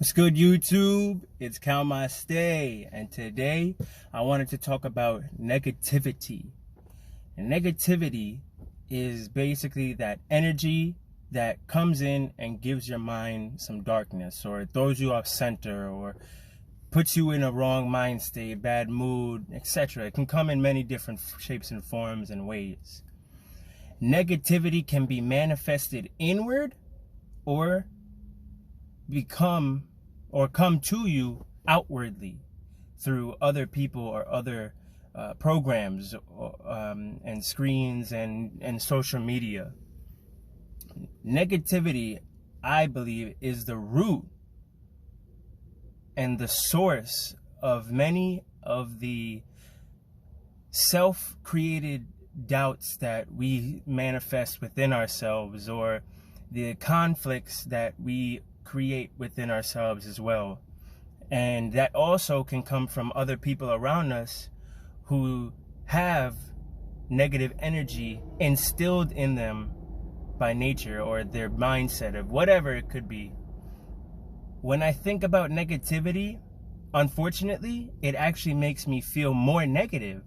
What's good, YouTube? It's Count My Stay, and today I wanted to talk about negativity. And negativity is basically that energy that comes in and gives your mind some darkness, or it throws you off center, or puts you in a wrong mind state, bad mood, etc. It can come in many different shapes and forms and ways. Negativity can be manifested inward or come to you outwardly through other people or other programs and screens and social media. Negativity, I believe, is the root and the source of many of the self-created doubts that we manifest within ourselves, or the conflicts that we create within ourselves as well. And that also can come from other people around us who have negative energy instilled in them by nature, or their mindset of whatever it could be. When I think about negativity, unfortunately, it actually makes me feel more negative.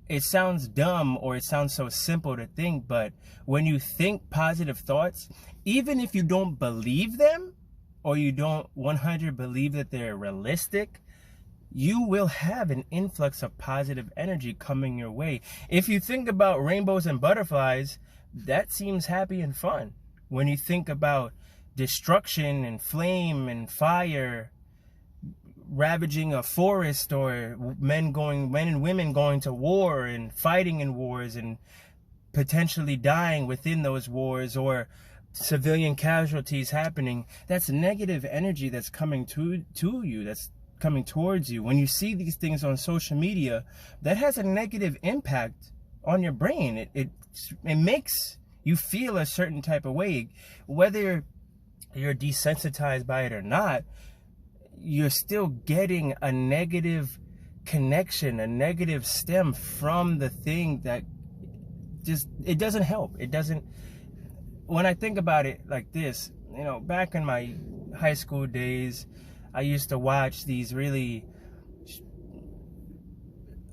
It sounds dumb, or it sounds so simple to think, but when you think positive thoughts, even if you don't believe them, or you don't 100% believe that they're realistic, you will have an influx of positive energy coming your way. If you think about rainbows and butterflies, that seems happy and fun. When you think about destruction and flame and fire ravaging a forest, or men and women going to war and fighting in wars and potentially dying within those wars, or civilian casualties happening, that's negative energy that's coming to you, that's coming towards you. When you see these things on social media, that has a negative impact on your brain. It makes you feel a certain type of way. Whether you're desensitized by it or not, you're still getting a negative connection, a negative stem from the thing that it doesn't help. It doesn't. When I think about it like this, back in my high school days, I used to watch these really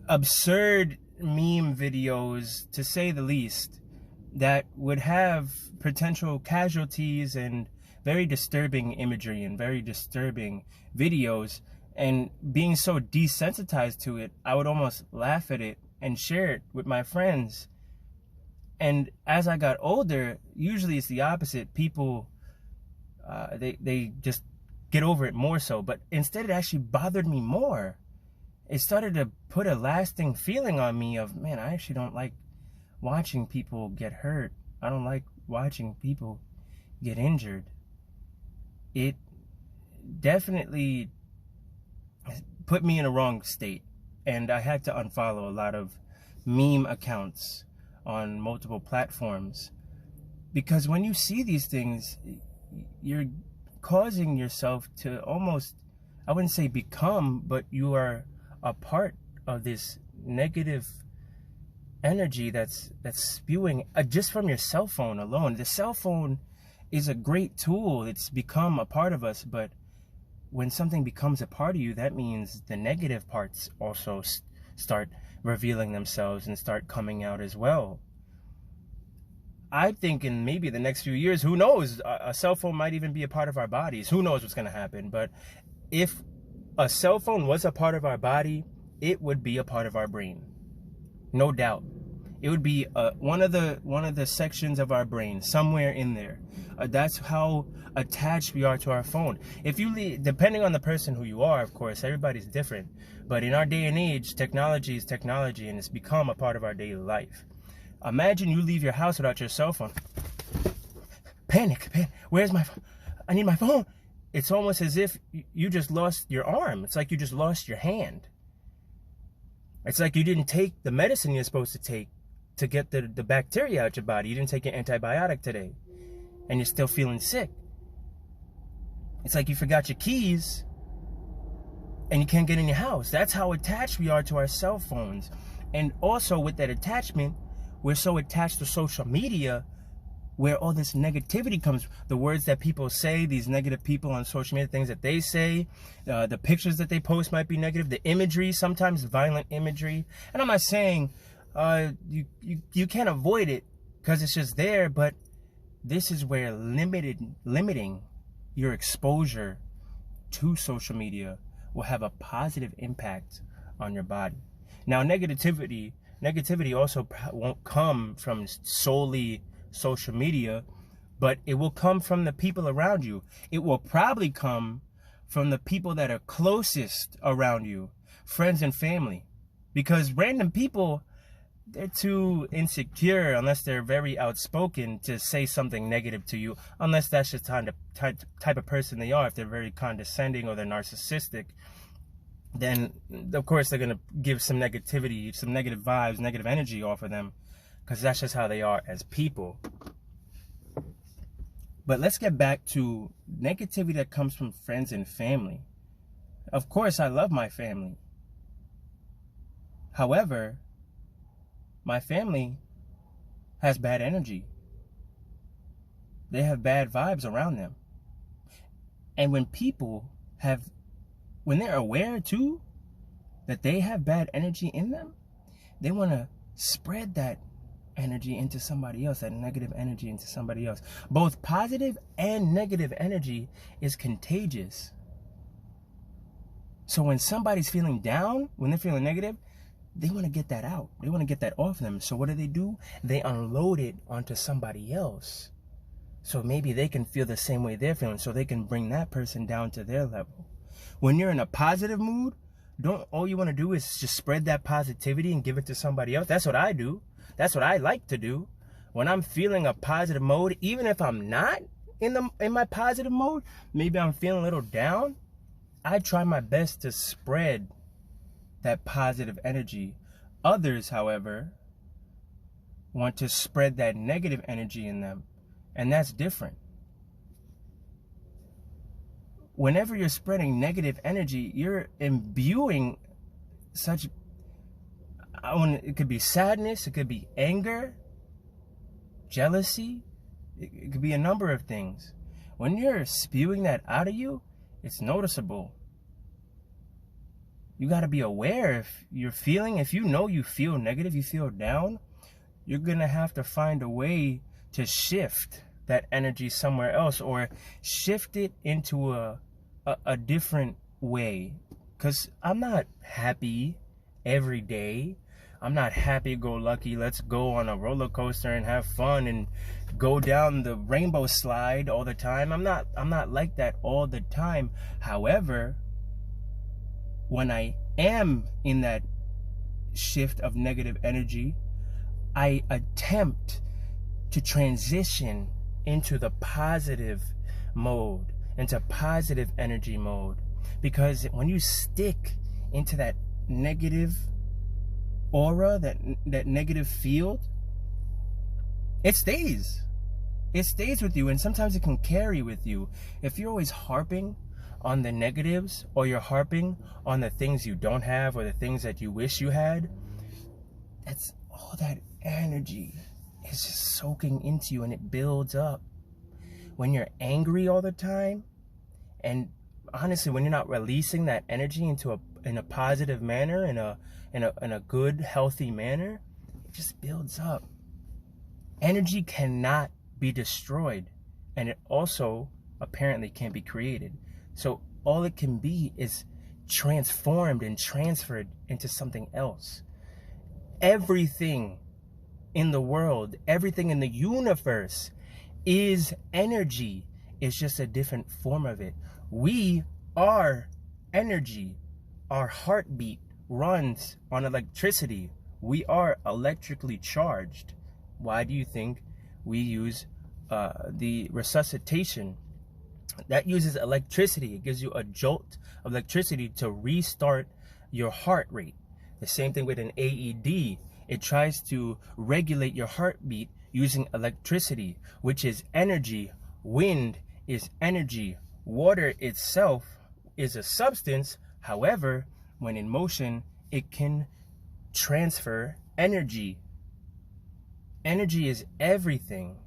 absurd meme videos, to say the least, that would have potential casualties and very disturbing imagery and very disturbing videos. And being so desensitized to it, I would almost laugh at it and share it with my friends. And as I got older, usually it's the opposite. People, they just get over it more so. But instead, it actually bothered me more. It started to put a lasting feeling on me of, man, I actually don't like watching people get hurt. I don't like watching people get injured. It definitely put me in a wrong state, and I had to unfollow a lot of meme accounts on multiple platforms, because when you see these things, you're causing yourself to almost, I wouldn't say become, but you are a part of this negative energy that's spewing just from your cell phone alone. The cell phone is a great tool. It's become a part of us, but when something becomes a part of you, that means the negative parts also start revealing themselves and start coming out as well. I think in maybe the next few years, who knows, a cell phone might even be a part of our bodies. Who knows what's going to happen? But if a cell phone was a part of our body, it would be a part of our brain, no doubt. It would be one of the sections of our brain, somewhere in there. That's how attached we are to our phone. If you depending on the person who you are, of course, everybody's different. But in our day and age, technology is technology, and it's become a part of our daily life. Imagine you leave your house without your cell phone. Panic. Where's my phone? I need my phone. It's almost as if you just lost your arm. It's like you just lost your hand. It's like you didn't take the medicine you're supposed to take to get the bacteria out your body. You didn't take your antibiotic today, and you're still feeling sick. It's like you forgot your keys and you can't get in your house. That's how attached we are to our cell phones. And also with that attachment, we're so attached to social media, where all this negativity comes. The words that people say, these negative people on social media, things that they say, the pictures that they post might be negative, the imagery, sometimes violent imagery. And I'm not saying you can't avoid it because it's just there, but this is where limiting your exposure to social media will have a positive impact on your body. Now, negativity also won't come from solely social media, but it will come from the people around you. It will probably come from the people that are closest around you, friends and family, because random people, they're too insecure, unless they're very outspoken, to say something negative to you, unless that's just the type of person they are. If they're very condescending or they're narcissistic, then of course they're going to give some negativity, some negative vibes, negative energy off of them, because that's just how they are as people. But let's get back to negativity that comes from friends and family. Of course, I love my family. However, my family has bad energy. They have bad vibes around them. And when they're aware too that they have bad energy in them, they want to spread that energy into somebody else, that negative energy into somebody else. Both positive and negative energy is contagious. So when somebody's feeling down, when they're feeling negative, they want to get that out. They want to get that off them. So what do? They unload it onto somebody else. So maybe they can feel the same way they're feeling, so they can bring that person down to their level. When you're in a positive mood, all you want to do is just spread that positivity and give it to somebody else. That's what I do. That's what I like to do. When I'm feeling a positive mode, even if I'm not in my positive mode, maybe I'm feeling a little down, I try my best to spread that positive energy. Others, however, want to spread that negative energy in them, and that's different. Whenever you're spreading negative energy, you're imbuing it could be sadness, it could be anger, jealousy, it could be a number of things. When you're spewing that out of you, it's noticeable. You got to be aware if you know you feel negative, you feel down, you're going to have to find a way to shift that energy somewhere else, or shift it into a different way. Because I'm not happy every day. I'm not happy-go-lucky, let's go on a roller coaster and have fun and go down the rainbow slide all the time. I'm not like that all the time. However, when I am in that shift of negative energy, I attempt to transition into the positive mode, into positive energy mode. Because when you stick into that negative aura, that negative field, it stays with you, and sometimes it can carry with you. If you're always harping on the negatives, or you're harping on the things you don't have, or the things that you wish you had, that's all that energy is just soaking into you, and it builds up. When you're angry all the time, and honestly, when you're not releasing that energy in a positive manner, in a good, healthy manner, it just builds up. Energy cannot be destroyed, and it also apparently can't be created. So all it can be is transformed and transferred into something else. Everything in the world, everything in the universe is energy. It's just a different form of it. We are energy. Our heartbeat runs on electricity. We are electrically charged. Why do you think we use the resuscitation? That uses electricity. It gives you a jolt of electricity to restart your heart rate. The same thing with an AED. It tries to regulate your heartbeat using electricity, which is energy. Wind is energy. Water itself is a substance. However, when in motion, it can transfer energy. Energy is everything.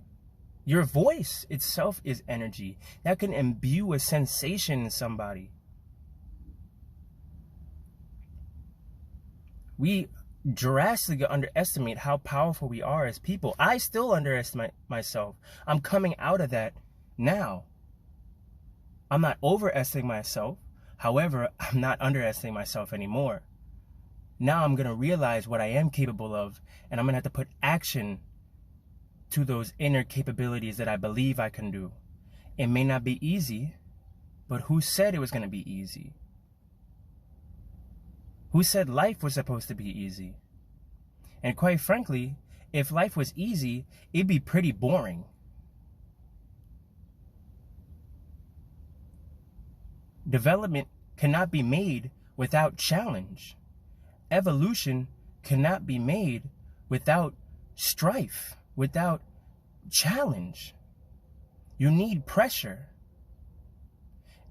Your voice itself is energy. That can imbue a sensation in somebody. We drastically underestimate how powerful we are as people. I still underestimate myself. I'm coming out of that now. I'm not overestimating myself. However, I'm not underestimating myself anymore. Now I'm going to realize what I am capable of, and I'm going to have to put action to those inner capabilities that I believe I can do. It may not be easy, but who said it was going to be easy? Who said life was supposed to be easy? And quite frankly, if life was easy, it'd be pretty boring. Development cannot be made without challenge. Evolution cannot be made without strife, without challenge. You need pressure.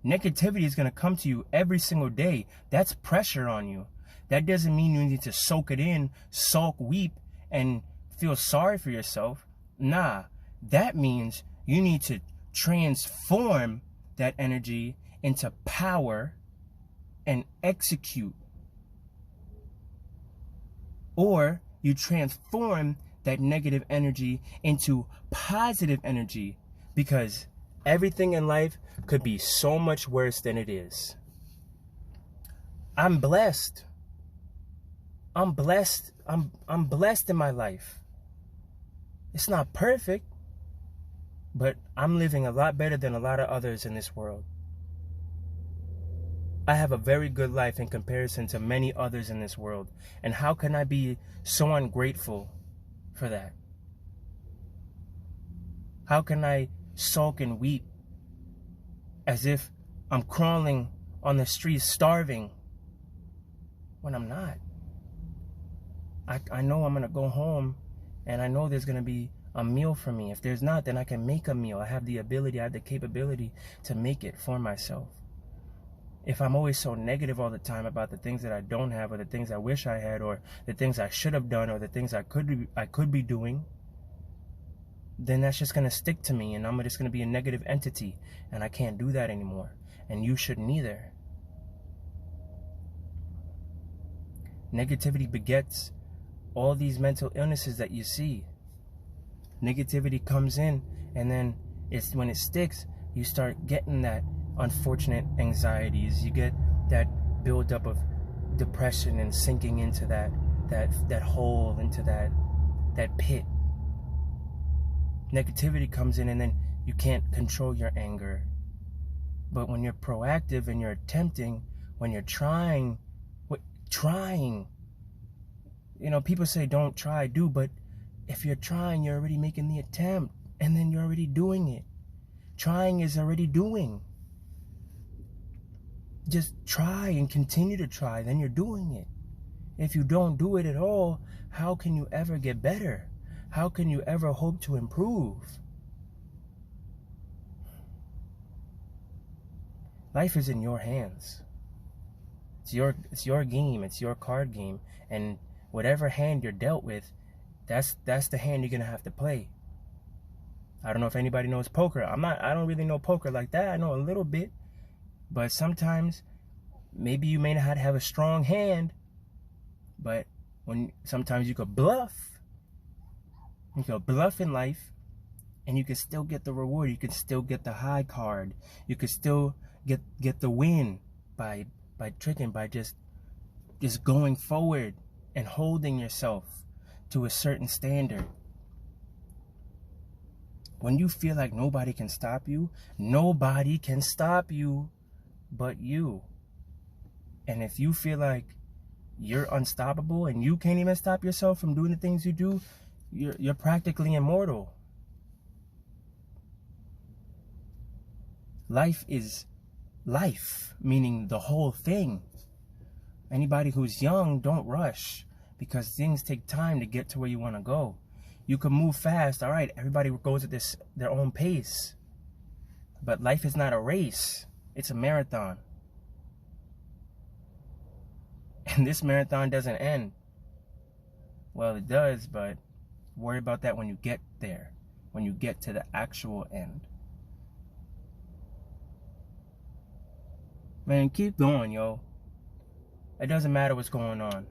Negativity is going to come to you every single day. That's pressure on you. That doesn't mean you need to soak it in, sulk, weep, and feel sorry for yourself. Nah, that means you need to transform that energy into power and execute. Or you transform that negative energy into positive energy, because everything in life could be so much worse than it is. I'm blessed. I'm blessed in my life. It's not perfect, but I'm living a lot better than a lot of others in this world. I have a very good life in comparison to many others in this world. And how can I be so ungrateful for that? How can I sulk and weep as if I'm crawling on the streets starving when I'm not? I know I'm going to go home and I know there's going to be a meal for me. If there's not, then I can make a meal. I have the ability, I have the capability to make it for myself. If I'm always so negative all the time about the things that I don't have, or the things I wish I had, or the things I should have done, or the things I could be doing, then that's just going to stick to me, and I'm just going to be a negative entity, and I can't do that anymore. And you shouldn't either. Negativity begets all these mental illnesses that you see. Negativity comes in, and then when it sticks, you start getting that unfortunate anxieties. You get that buildup of depression and sinking into that hole, into that pit. Negativity comes in, and then you can't control your anger. But when you're proactive and you're attempting, when you're trying, you know, people say don't try, do, but if you're trying, you're already making the attempt, and then you're already doing it. Trying is already doing. Just try and continue to try, then you're doing it. If you don't do it at all, how can you ever get better? How can you ever hope to improve? Life is in your hands. It's your game, it's your card game, and whatever hand you're dealt with, that's the hand you're gonna have to play. I don't know if anybody knows poker. I don't really know poker like that. I know a little bit. But sometimes, maybe you may not have a strong hand, but sometimes you could bluff. You could bluff in life, and you can still get the reward. You can still get the high card. You could still get the win by tricking, by just going forward and holding yourself to a certain standard. When you feel like nobody can stop you but you. And if you feel like you're unstoppable and you can't even stop yourself from doing the things you do, you're practically immortal. Life is life, meaning the whole thing. Anybody who's young, don't rush, because things take time to get to where you want to go. You can move fast, all right, everybody goes at their own pace. But life is not a race, it's a marathon. And this marathon doesn't end. Well, it does, but worry about that when you get there. when you get to the actual end. Man, keep going, yo. It doesn't matter what's going on.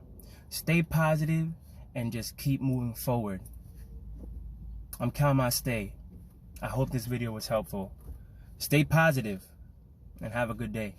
Stay positive and just keep moving forward. I'm Kalma. I hope this video was helpful. Stay positive and have a good day.